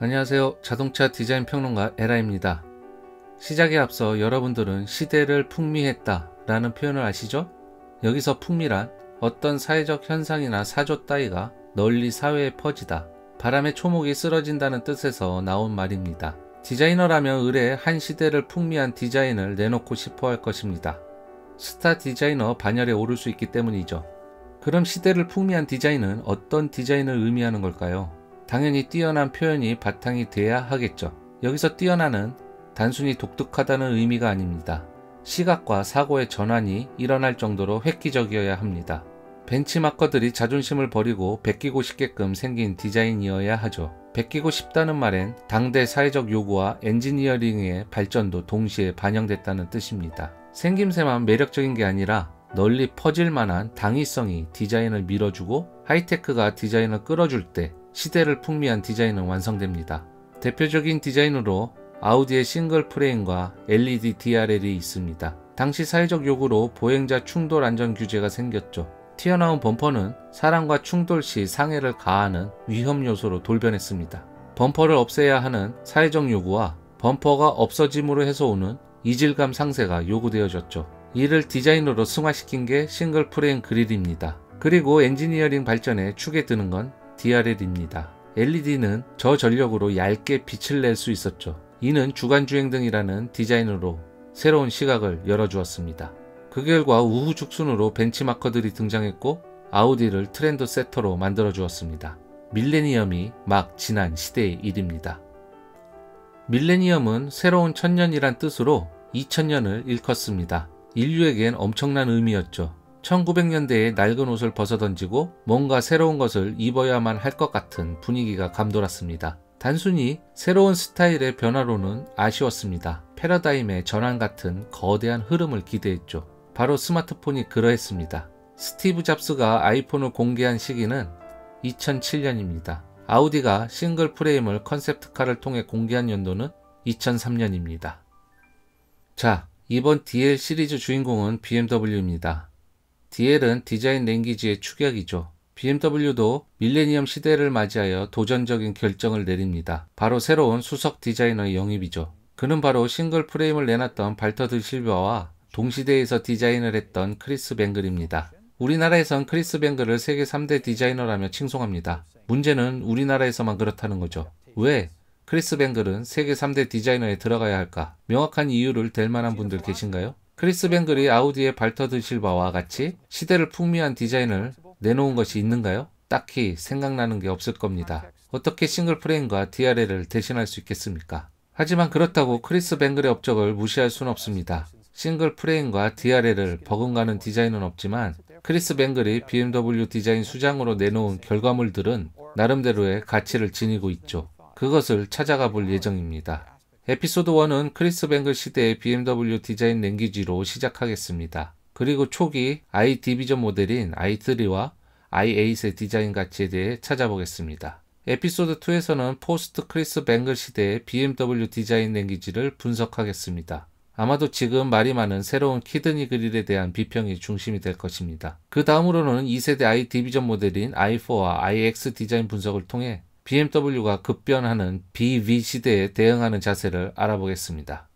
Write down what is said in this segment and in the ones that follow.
안녕하세요. 자동차 디자인 평론가 에라입니다. 시작에 앞서 여러분들은 시대를 풍미했다 라는 표현을 아시죠? 여기서 풍미란 어떤 사회적 현상이나 사조 따위가 널리 사회에 퍼지다, 바람에 초목이 쓰러진다는 뜻에서 나온 말입니다. 디자이너라면 의뢰 한 시대를 풍미한 디자인을 내놓고 싶어 할 것입니다. 스타 디자이너 반열에 오를 수 있기 때문이죠. 그럼 시대를 풍미한 디자인은 어떤 디자인을 의미하는 걸까요? 당연히 뛰어난 표현이 바탕이 돼야 하겠죠. 여기서 뛰어난은 단순히 독특하다는 의미가 아닙니다. 시각과 사고의 전환이 일어날 정도로 획기적이어야 합니다. 벤치마커들이 자존심을 버리고 베끼고 싶게끔 생긴 디자인이어야 하죠. 베끼고 싶다는 말엔 당대 사회적 요구와 엔지니어링의 발전도 동시에 반영됐다는 뜻입니다. 생김새만 매력적인 게 아니라 널리 퍼질 만한 당위성이 디자인을 밀어주고 하이테크가 디자인을 끌어줄 때 시대를 풍미한 디자인은 완성됩니다. 대표적인 디자인으로 아우디의 싱글 프레임과 LED DRL이 있습니다. 당시 사회적 요구로 보행자 충돌 안전 규제가 생겼죠. 튀어나온 범퍼는 사람과 충돌 시 상해를 가하는 위험 요소로 돌변했습니다. 범퍼를 없애야 하는 사회적 요구와 범퍼가 없어짐으로 해서 오는 이질감 상쇄가 요구되어졌죠. 이를 디자인으로 승화시킨 게 싱글 프레임 그릴입니다. 그리고 엔지니어링 발전에 축에 드는 건 DRL입니다. LED는 저전력으로 얇게 빛을 낼 수 있었죠. 이는 주간주행등이라는 디자인으로 새로운 시각을 열어주었습니다. 그 결과 우후죽순으로 벤치마커들이 등장했고 아우디를 트렌드 세터로 만들어주었습니다. 밀레니엄이 막 지난 시대의 일입니다. 밀레니엄은 새로운 천년이란 뜻으로 2000년을 일컫습니다. 인류에겐 엄청난 의미였죠. 1900년대에 낡은 옷을 벗어던지고 뭔가 새로운 것을 입어야만 할 것 같은 분위기가 감돌았습니다. 단순히 새로운 스타일의 변화로는 아쉬웠습니다. 패러다임의 전환 같은 거대한 흐름을 기대했죠. 바로 스마트폰이 그러했습니다. 스티브 잡스가 아이폰을 공개한 시기는 2007년입니다. 아우디가 싱글 프레임을 컨셉트카를 통해 공개한 연도는 2003년입니다. 자, 이번 DL 시리즈 주인공은 BMW입니다. DL은 디자인 랭귀지의 축약이죠. BMW도 밀레니엄 시대를 맞이하여 도전적인 결정을 내립니다. 바로 새로운 수석 디자이너의 영입이죠. 그는 바로 싱글 프레임을 내놨던 발터드 실버와 동시대에서 디자인을 했던 크리스 뱅글입니다. 우리나라에선 크리스 뱅글을 세계 3대 디자이너라며 칭송합니다. 문제는 우리나라에서만 그렇다는 거죠. 왜 크리스 뱅글은 세계 3대 디자이너에 들어가야 할까? 명확한 이유를 댈 만한 분들 계신가요? 크리스 뱅글이 아우디의 발터드 실버와 같이 시대를 풍미한 디자인을 내놓은 것이 있는가요? 딱히 생각나는 게 없을 겁니다. 어떻게 싱글 프레임과 DRL을 대신할 수 있겠습니까? 하지만 그렇다고 크리스 뱅글의 업적을 무시할 수는 없습니다. 싱글 프레임과 DRL을 버금가는 디자인은 없지만 크리스 뱅글이 BMW 디자인 수장으로 내놓은 결과물들은 나름대로의 가치를 지니고 있죠. 그것을 찾아가 볼 예정입니다. 에피소드 1은 크리스 뱅글 시대의 BMW 디자인 랭귀지로 시작하겠습니다. 그리고 초기 i 디비전 모델인 i3와 i8의 디자인 가치에 대해 찾아보겠습니다. 에피소드 2에서는 포스트 크리스 뱅글 시대의 BMW 디자인 랭귀지를 분석하겠습니다. 아마도 지금 말이 많은 새로운 키드니 그릴에 대한 비평이 중심이 될 것입니다. 그 다음으로는 2세대 i 디비전 모델인 i4와 iX 디자인 분석을 통해 BMW가 급변하는 BV 시대에 대응하는 자세를 알아보겠습니다.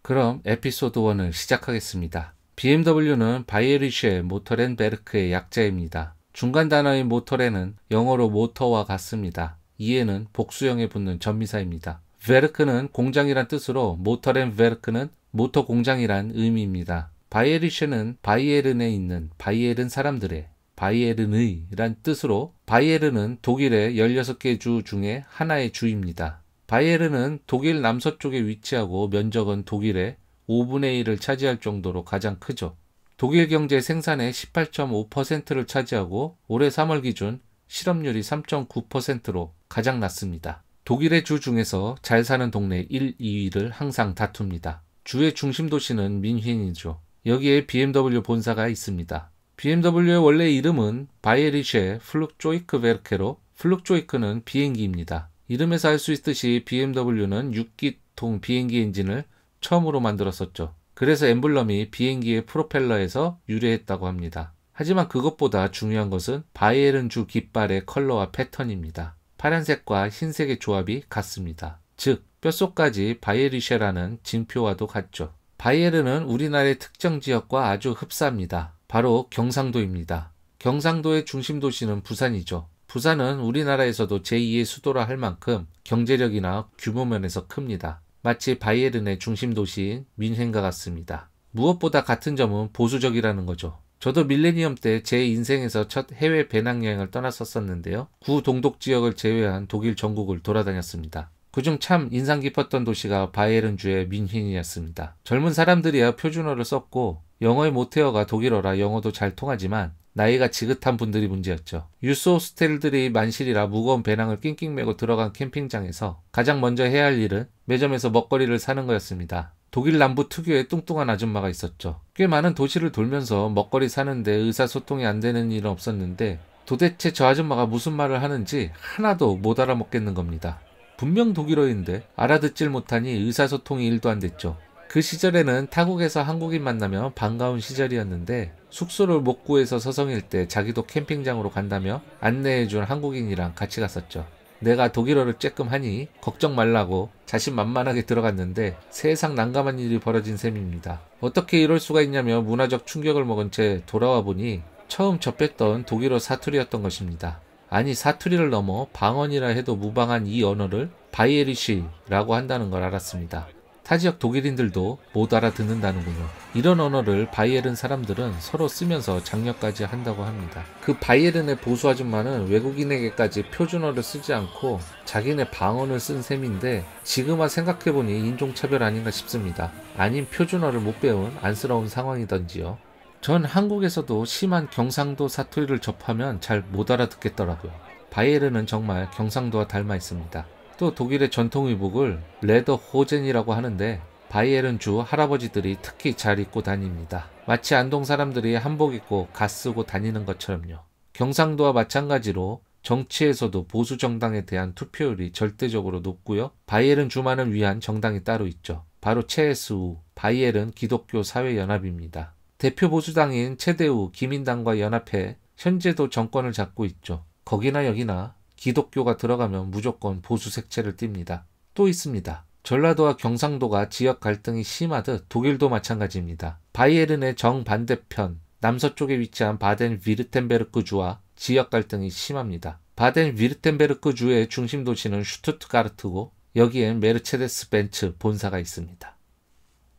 그럼 에피소드 1을 시작하겠습니다. BMW는 바이에르쉐 모터렌베르크의 약자입니다. 중간 단어인 모터렌은 영어로 모터와 같습니다. 이에는 복수형에 붙는 전미사입니다. 베르크는 공장이란 뜻으로 모터렌베르크는 모터 공장이란 의미입니다. 바이에르쉐는 바이에른에 있는 바이에른 사람들의 바이에른의 란 뜻으로 바이에른은 독일의 16개 주 중에 하나의 주입니다. 바이에른은 독일 남서쪽에 위치하고 면적은 독일의 5분의 1을 차지할 정도로 가장 크죠. 독일 경제 생산의 18.5%를 차지하고 올해 3월 기준 실업률이 3.9%로 가장 낮습니다. 독일의 주 중에서 잘 사는 동네 1, 2위를 항상 다툽니다. 주의 중심 도시는 민헨이죠. 여기에 BMW 본사가 있습니다. BMW의 원래 이름은 바이에르쉐 플룩조이크베르케로 플룩조이크는 비행기입니다. 이름에서 알 수 있듯이 BMW는 6기통 비행기 엔진을 처음으로 만들었었죠. 그래서 엠블럼이 비행기의 프로펠러에서 유래했다고 합니다. 하지만 그것보다 중요한 것은 바이에른주 깃발의 컬러와 패턴입니다. 파란색과 흰색의 조합이 같습니다. 즉 뼛속까지 바이에르쉐라는 징표와도 같죠. 바이에른은 우리나라의 특정 지역과 아주 흡사합니다. 바로 경상도입니다. 경상도의 중심 도시는 부산이죠. 부산은 우리나라에서도 제2의 수도라 할 만큼 경제력이나 규모 면에서 큽니다. 마치 바이에른의 중심 도시인 뮌헨과 같습니다. 무엇보다 같은 점은 보수적이라는 거죠. 저도 밀레니엄 때 제 인생에서 첫 해외 배낭여행을 떠났었는데요. 구 동독 지역을 제외한 독일 전국을 돌아다녔습니다. 그중 참 인상 깊었던 도시가 바이에른주의 뮌헨이었습니다. 젊은 사람들이야 표준어를 썼고 영어의 모태어가 독일어라 영어도 잘 통하지만 나이가 지긋한 분들이 문제였죠. 유스 호스텔들이 만실이라 무거운 배낭을 낑낑 메고 들어간 캠핑장에서 가장 먼저 해야 할 일은 매점에서 먹거리를 사는 거였습니다. 독일 남부 특유의 뚱뚱한 아줌마가 있었죠. 꽤 많은 도시를 돌면서 먹거리 사는데 의사소통이 안 되는 일은 없었는데 도대체 저 아줌마가 무슨 말을 하는지 하나도 못 알아먹겠는 겁니다. 분명 독일어인데 알아듣질 못하니 의사소통이 1도 안 됐죠. 그 시절에는 타국에서 한국인 만나면 반가운 시절이었는데 숙소를 못 구해서 서성일 때 자기도 캠핑장으로 간다며 안내해준 한국인이랑 같이 갔었죠. 내가 독일어를 쬐끔 하니 걱정 말라고 자신만만하게 들어갔는데 세상 난감한 일이 벌어진 셈입니다. 어떻게 이럴 수가 있냐며 문화적 충격을 먹은 채 돌아와 보니 처음 접했던 독일어 사투리였던 것입니다. 아니 사투리를 넘어 방언이라 해도 무방한 이 언어를 바이에르시라고 한다는 걸 알았습니다. 타지역 독일인들도 못 알아듣는다는군요. 이런 언어를 바이에른 사람들은 서로 쓰면서 장려까지 한다고 합니다. 그 바이에른의 보수 아줌마는 외국인에게까지 표준어를 쓰지 않고 자기네 방언을 쓴 셈인데 지금 생각해보니 인종차별 아닌가 싶습니다. 아님 표준어를 못 배운 안쓰러운 상황이던지요. 전 한국에서도 심한 경상도 사투리를 접하면 잘 못 알아듣겠더라고요. 바이에른은 정말 경상도와 닮아 있습니다. 또 독일의 전통 의복을 레더호젠이라고 하는데 바이에른 주 할아버지들이 특히 잘 입고 다닙니다. 마치 안동 사람들이 한복 입고 갓 쓰고 다니는 것처럼요. 경상도와 마찬가지로 정치에서도 보수 정당에 대한 투표율이 절대적으로 높고요. 바이에른 주만을 위한 정당이 따로 있죠. 바로 CSU, 바이에른 기독교 사회연합입니다. 대표 보수당인 체데우, 기민당과 연합해 현재도 정권을 잡고 있죠. 거기나 여기나 기독교가 들어가면 무조건 보수 색채를 띱니다. 또 있습니다. 전라도와 경상도가 지역 갈등이 심하듯 독일도 마찬가지입니다. 바이에른의 정반대편 남서쪽에 위치한 바덴-위르템베르크 주와 지역 갈등이 심합니다. 바덴-위르템베르크 주의 중심 도시는 슈투트가르트고 여기엔 메르체데스 벤츠 본사가 있습니다.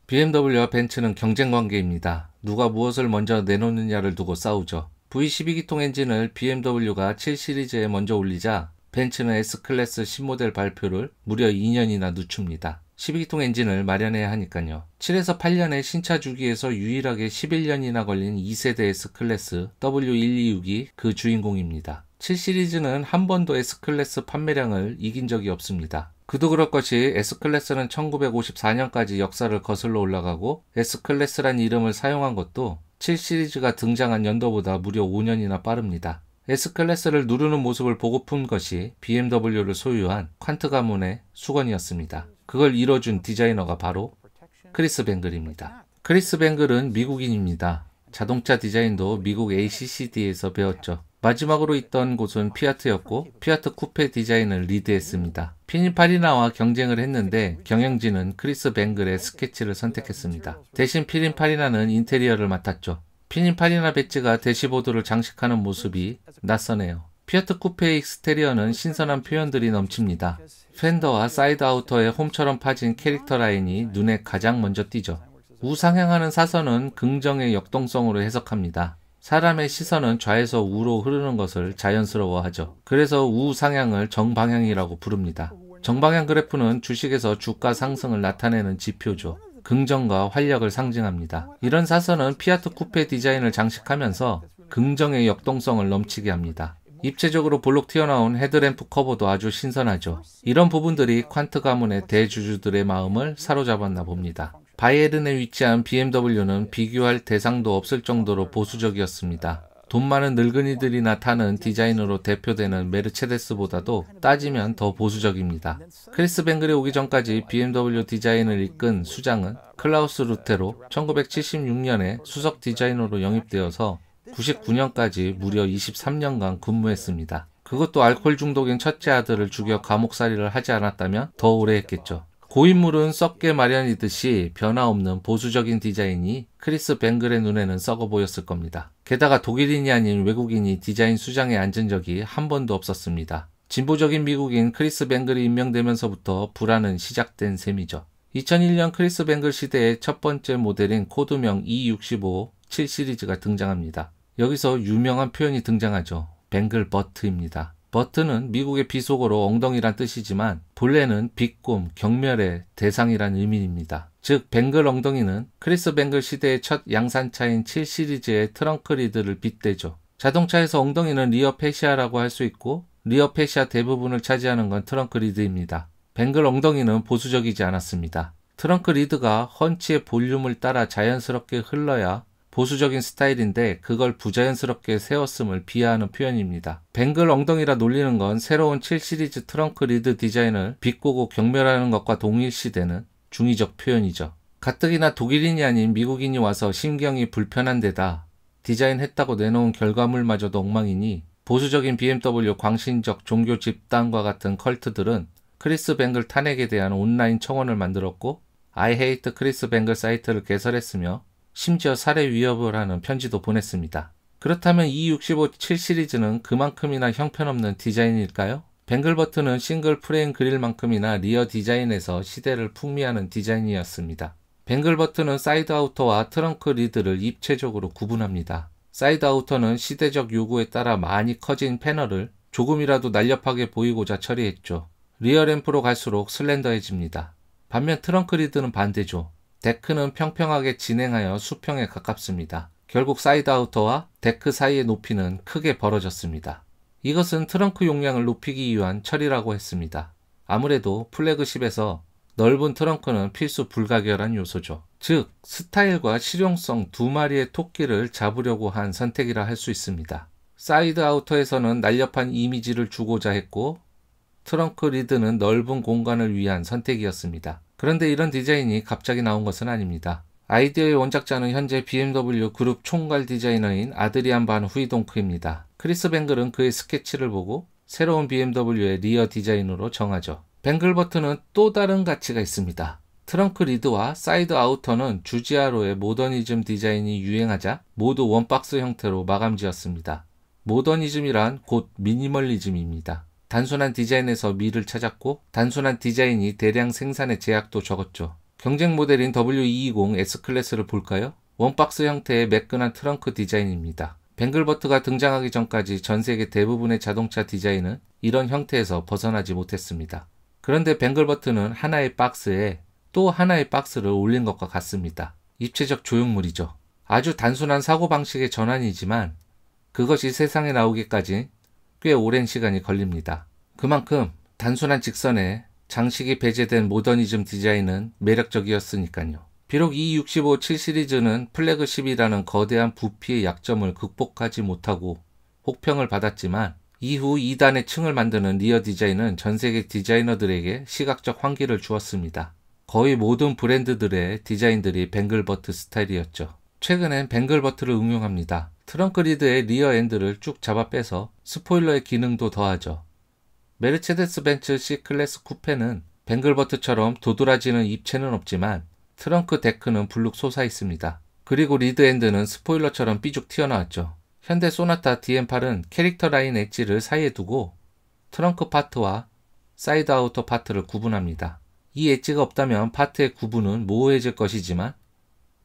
BMW와 벤츠는 경쟁 관계입니다. 누가 무엇을 먼저 내놓느냐를 두고 싸우죠. V12기통 엔진을 BMW가 7 시리즈에 먼저 올리자 벤츠는 S클래스 신모델 발표를 무려 2년이나 늦춥니다. 12기통 엔진을 마련해야 하니까요. 7에서 8년의 신차 주기에서 유일하게 11년이나 걸린 2세대 S클래스 W126이 그 주인공입니다. 7 시리즈는 한 번도 S클래스 판매량을 이긴 적이 없습니다. 그도 그럴 것이 S클래스는 1954년까지 역사를 거슬러 올라가고 S클래스란 이름을 사용한 것도 7 시리즈가 등장한 연도보다 무려 5년이나 빠릅니다. S클래스를 누르는 모습을 보고픈 것이 BMW를 소유한 퀀트 가문의 수건이었습니다. 그걸 이뤄준 디자이너가 바로 크리스 뱅글입니다. 크리스 뱅글은 미국인입니다. 자동차 디자인도 미국 ACCD에서 배웠죠. 마지막으로 있던 곳은 피아트였고 피아트 쿠페 디자인을 리드했습니다. 피닌파리나와 경쟁을 했는데 경영진은 크리스 뱅글의 스케치를 선택했습니다. 대신 피닌파리나는 인테리어를 맡았죠. 피닌파리나 배지가 대시보드를 장식하는 모습이 낯서네요. 피아트 쿠페의 익스테리어는 신선한 표현들이 넘칩니다. 펜더와 사이드 아우터의 홈처럼 파진 캐릭터 라인이 눈에 가장 먼저 띄죠. 우상향하는 사선은 긍정의 역동성으로 해석합니다. 사람의 시선은 좌에서 우로 흐르는 것을 자연스러워하죠. 그래서 우상향을 정방향이라고 부릅니다. 정방향 그래프는 주식에서 주가 상승을 나타내는 지표죠. 긍정과 활력을 상징합니다. 이런 사선은 피아트 쿠페 디자인을 장식하면서 긍정의 역동성을 넘치게 합니다. 입체적으로 볼록 튀어나온 헤드램프 커버도 아주 신선하죠. 이런 부분들이 퀀트 가문의 대주주들의 마음을 사로잡았나 봅니다. 바이에른에 위치한 BMW는 비교할 대상도 없을 정도로 보수적이었습니다. 돈 많은 늙은이들이나 타는 디자인으로 대표되는 메르체데스보다도 따지면 더 보수적입니다. 크리스 뱅글이 오기 전까지 BMW 디자인을 이끈 수장은 클라우스 루테로 1976년에 수석 디자이너로 영입되어서 99년까지 무려 23년간 근무했습니다. 그것도 알코올 중독인 첫째 아들을 죽여 감옥살이를 하지 않았다면 더 오래 했겠죠. 고인물은 썩게 마련이듯이 변화없는 보수적인 디자인이 크리스 뱅글의 눈에는 썩어 보였을 겁니다. 게다가 독일인이 아닌 외국인이 디자인 수장에 앉은 적이 한 번도 없었습니다. 진보적인 미국인 크리스 뱅글이 임명되면서부터 불안은 시작된 셈이죠. 2001년 크리스 뱅글 시대의 첫 번째 모델인 코드명 E65 7 시리즈가 등장합니다. 여기서 유명한 표현이 등장하죠. 뱅글 버트입니다. 버트는 미국의 비속어로 엉덩이란 뜻이지만 본래는 비꿈, 경멸의 대상이란 의미입니다. 즉 뱅글 엉덩이는 크리스 뱅글 시대의 첫 양산차인 7 시리즈의 트렁크 리드를 빗대죠. 자동차에서 엉덩이는 리어 패시아라고 할 수 있고 리어 패시아 대부분을 차지하는 건 트렁크 리드입니다. 뱅글 엉덩이는 보수적이지 않았습니다. 트렁크 리드가 헌치의 볼륨을 따라 자연스럽게 흘러야 보수적인 스타일인데 그걸 부자연스럽게 세웠음을 비하하는 표현입니다. 뱅글 엉덩이라 놀리는 건 새로운 7 시리즈 트렁크 리드 디자인을 비꼬고 경멸하는 것과 동일시되는 중의적 표현이죠. 가뜩이나 독일인이 아닌 미국인이 와서 심경이 불편한 데다 디자인했다고 내놓은 결과물마저도 엉망이니 보수적인 BMW 광신적 종교 집단과 같은 컬트들은 크리스 뱅글 탄핵에 대한 온라인 청원을 만들었고 I hate 크리스 뱅글 사이트를 개설했으며 심지어 살해 위협을 하는 편지도 보냈습니다. 그렇다면 E65 7 시리즈는 그만큼이나 형편없는 디자인일까요? 뱅글 버튼은 싱글 프레임 그릴만큼이나 리어 디자인에서 시대를 풍미하는 디자인이었습니다. 뱅글 버튼은 사이드 아우터와 트렁크 리드를 입체적으로 구분합니다. 사이드 아우터는 시대적 요구에 따라 많이 커진 패널을 조금이라도 날렵하게 보이고자 처리했죠. 리어 램프로 갈수록 슬렌더해집니다. 반면 트렁크 리드는 반대죠. 데크는 평평하게 진행하여 수평에 가깝습니다. 결국 사이드 아우터와 데크 사이의 높이는 크게 벌어졌습니다. 이것은 트렁크 용량을 높이기 위한 처리라고 했습니다. 아무래도 플래그십에서 넓은 트렁크는 필수 불가결한 요소죠. 즉, 스타일과 실용성 두 마리의 토끼를 잡으려고 한 선택이라 할 수 있습니다. 사이드 아우터에서는 날렵한 이미지를 주고자 했고 트렁크 리드는 넓은 공간을 위한 선택이었습니다. 그런데 이런 디자인이 갑자기 나온 것은 아닙니다. 아이디어의 원작자는 현재 BMW 그룹 총괄 디자이너인 아드리안 반 후이동크입니다. 크리스 뱅글은 그의 스케치를 보고 새로운 BMW의 리어 디자인으로 정하죠. 뱅글 버튼은 또 다른 가치가 있습니다. 트렁크 리드와 사이드 아우터는 주지아로의 모더니즘 디자인이 유행하자 모두 원박스 형태로 마감지었습니다. 모더니즘이란 곧 미니멀리즘입니다. 단순한 디자인에서 미를 찾았고 단순한 디자인이 대량 생산의 제약도 적었죠. 경쟁 모델인 W220 S클래스를 볼까요? 원박스 형태의 매끈한 트렁크 디자인입니다. 뱅글버트가 등장하기 전까지 전 세계 대부분의 자동차 디자인은 이런 형태에서 벗어나지 못했습니다. 그런데 뱅글버트는 하나의 박스에 또 하나의 박스를 올린 것과 같습니다. 입체적 조형물이죠. 아주 단순한 사고방식의 전환이지만 그것이 세상에 나오기까지 꽤 오랜 시간이 걸립니다. 그만큼 단순한 직선에 장식이 배제된 모더니즘 디자인은 매력적이었으니까요. 비록 E65 7 시리즈는 플래그십이라는 거대한 부피의 약점을 극복하지 못하고 혹평을 받았지만 이후 2단의 층을 만드는 리어 디자인은 전세계 디자이너들에게 시각적 환기를 주었습니다. 거의 모든 브랜드들의 디자인들이 뱅글버트 스타일이었죠. 최근엔 뱅글버트를 응용합니다. 트렁크 리드의 리어 엔드를 쭉 잡아 빼서 스포일러의 기능도 더하죠. 메르체데스 벤츠 C클래스 쿠페는 뱅글버트처럼 도드라지는 입체는 없지만 트렁크 데크는 불룩 솟아 있습니다. 그리고 리드 엔드는 스포일러처럼 삐죽 튀어나왔죠. 현대 소나타 DM8은 캐릭터 라인 엣지를 사이에 두고 트렁크 파트와 사이드 아우터 파트를 구분합니다. 이 엣지가 없다면 파트의 구분은 모호해질 것이지만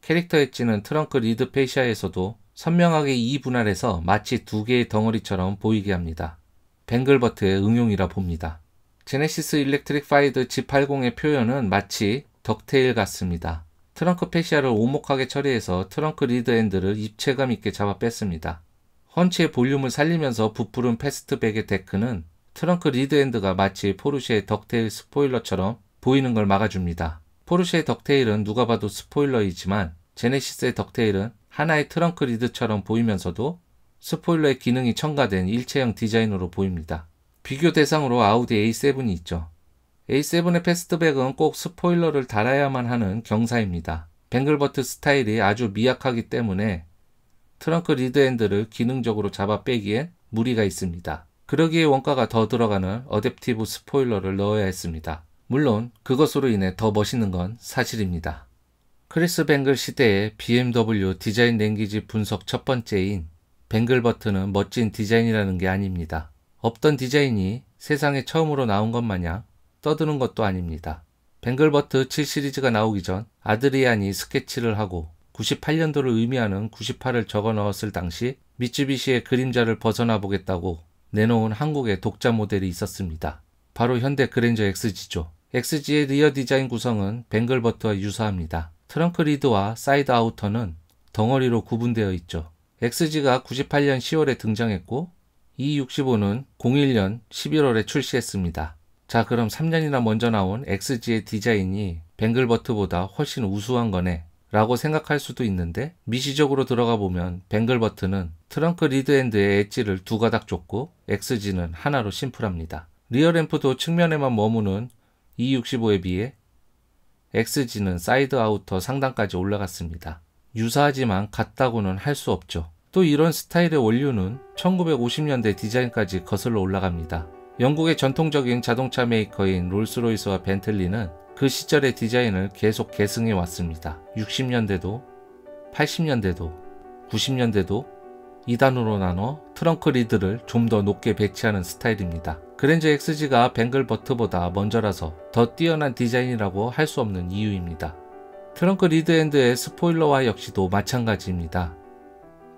캐릭터 엣지는 트렁크 리드 페시아에서도 선명하게 이분할해서 마치 두 개의 덩어리처럼 보이게 합니다. 뱅글버트의 응용이라 봅니다. 제네시스 일렉트릭 파이드 G80의 표현은 마치 덕테일 같습니다. 트렁크 페시아를 오목하게 처리해서 트렁크 리드 엔드를 입체감 있게 잡아 뺐습니다. 헌치의 볼륨을 살리면서 부풀은 패스트백의 데크는 트렁크 리드 엔드가 마치 포르쉐의 덕테일 스포일러처럼 보이는 걸 막아줍니다. 포르쉐의 덕테일은 누가 봐도 스포일러이지만 제네시스의 덕테일은 하나의 트렁크 리드처럼 보이면서도 스포일러의 기능이 첨가된 일체형 디자인으로 보입니다. 비교 대상으로 아우디 A7이 있죠. A7의 패스트백은 꼭 스포일러를 달아야만 하는 경사입니다. 뱅글버트 스타일이 아주 미약하기 때문에 트렁크 리드 엔드를 기능적으로 잡아 빼기엔 무리가 있습니다. 그러기에 원가가 더 들어가는 어댑티브 스포일러를 넣어야 했습니다. 물론 그것으로 인해 더 멋있는 건 사실입니다. 크리스 뱅글 시대의 BMW 디자인 랭귀지 분석 첫 번째인 뱅글 버튼은 멋진 디자인이라는 게 아닙니다. 없던 디자인이 세상에 처음으로 나온 것 마냥 떠드는 것도 아닙니다. 뱅글버트 7 시리즈가 나오기 전 아드리안이 스케치를 하고 98년도를 의미하는 98을 적어 넣었을 당시 미쯔비시의 그림자를 벗어나 보겠다고 내놓은 한국의 독자 모델이 있었습니다. 바로 현대 그랜저 XG죠. XG의 리어 디자인 구성은 뱅글버트와 유사합니다. 트렁크 리드와 사이드 아우터는 덩어리로 구분되어 있죠. XG가 98년 10월에 등장했고 E65는 01년 11월에 출시했습니다. 자, 그럼 3년이나 먼저 나온 XG의 디자인이 뱅글버트보다 훨씬 우수한 거네 라고 생각할 수도 있는데, 미시적으로 들어가 보면 뱅글버트는 트렁크 리드엔드의 엣지를 두 가닥 줬고 XG는 하나로 심플합니다. 리어램프도 측면에만 머무는 E65에 비해 XG는 사이드 아우터 상단까지 올라갔습니다. 유사하지만 같다고는 할 수 없죠. 또 이런 스타일의 원류는 1950년대 디자인까지 거슬러 올라갑니다. 영국의 전통적인 자동차 메이커인 롤스로이스와 벤틀리는 그 시절의 디자인을 계속 계승해 왔습니다. 60년대도, 80년대도, 90년대도 2단으로 나눠 트렁크 리드를 좀 더 높게 배치하는 스타일입니다. 그랜저 XG가 뱅글버트보다 먼저라서 더 뛰어난 디자인이라고 할 수 없는 이유입니다. 트렁크 리드엔드의 스포일러와 역시도 마찬가지입니다.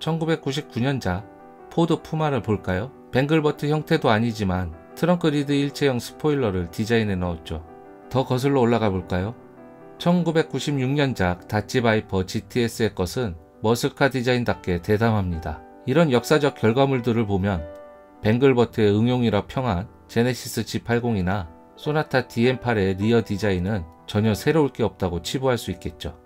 1999년작 포드 푸마를 볼까요? 뱅글버트 형태도 아니지만 트렁크 리드 일체형 스포일러를 디자인해 넣었죠. 더 거슬러 올라가 볼까요? 1996년작 다치 바이퍼 GTS의 것은 머슬카 디자인답게 대담합니다. 이런 역사적 결과물들을 보면 뱅글버트의 응용이라 평한 제네시스 G80이나 소나타 DM8의 리어 디자인은 전혀 새로울 게 없다고 치부할 수 있겠죠.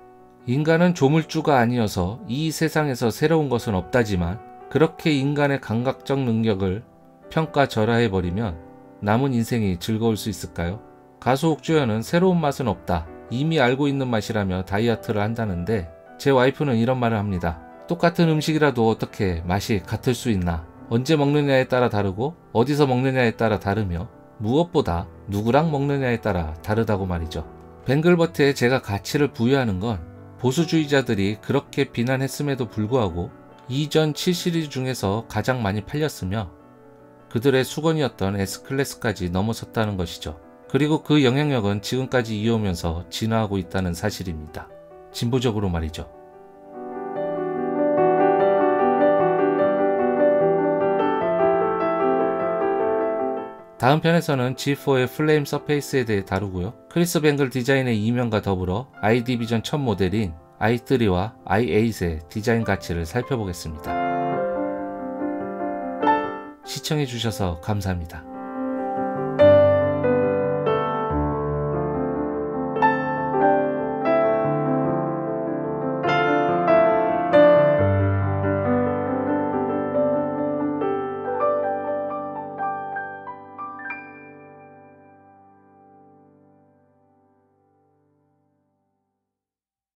인간은 조물주가 아니어서 이 세상에서 새로운 것은 없다지만 그렇게 인간의 감각적 능력을 평가절하해버리면 남은 인생이 즐거울 수 있을까요? 가수 옥주현은 새로운 맛은 없다, 이미 알고 있는 맛이라며 다이어트를 한다는데, 제 와이프는 이런 말을 합니다. 똑같은 음식이라도 어떻게 맛이 같을 수 있나? 언제 먹느냐에 따라 다르고 어디서 먹느냐에 따라 다르며 무엇보다 누구랑 먹느냐에 따라 다르다고 말이죠. 뱅글버트에 제가 가치를 부여하는 건 보수주의자들이 그렇게 비난했음에도 불구하고 이전 7 시리즈 중에서 가장 많이 팔렸으며 그들의 수건이었던 S클래스까지 넘어섰다는 것이죠. 그리고 그 영향력은 지금까지 이어오면서 진화하고 있다는 사실입니다. 진보적으로 말이죠. 다음 편에서는 G4의 플레임 서페이스에 대해 다루고요. 크리스 뱅글 디자인의 이면과 더불어 iDivision 첫 모델인 i3와 i8의 디자인 가치를 살펴보겠습니다. 시청해주셔서 감사합니다.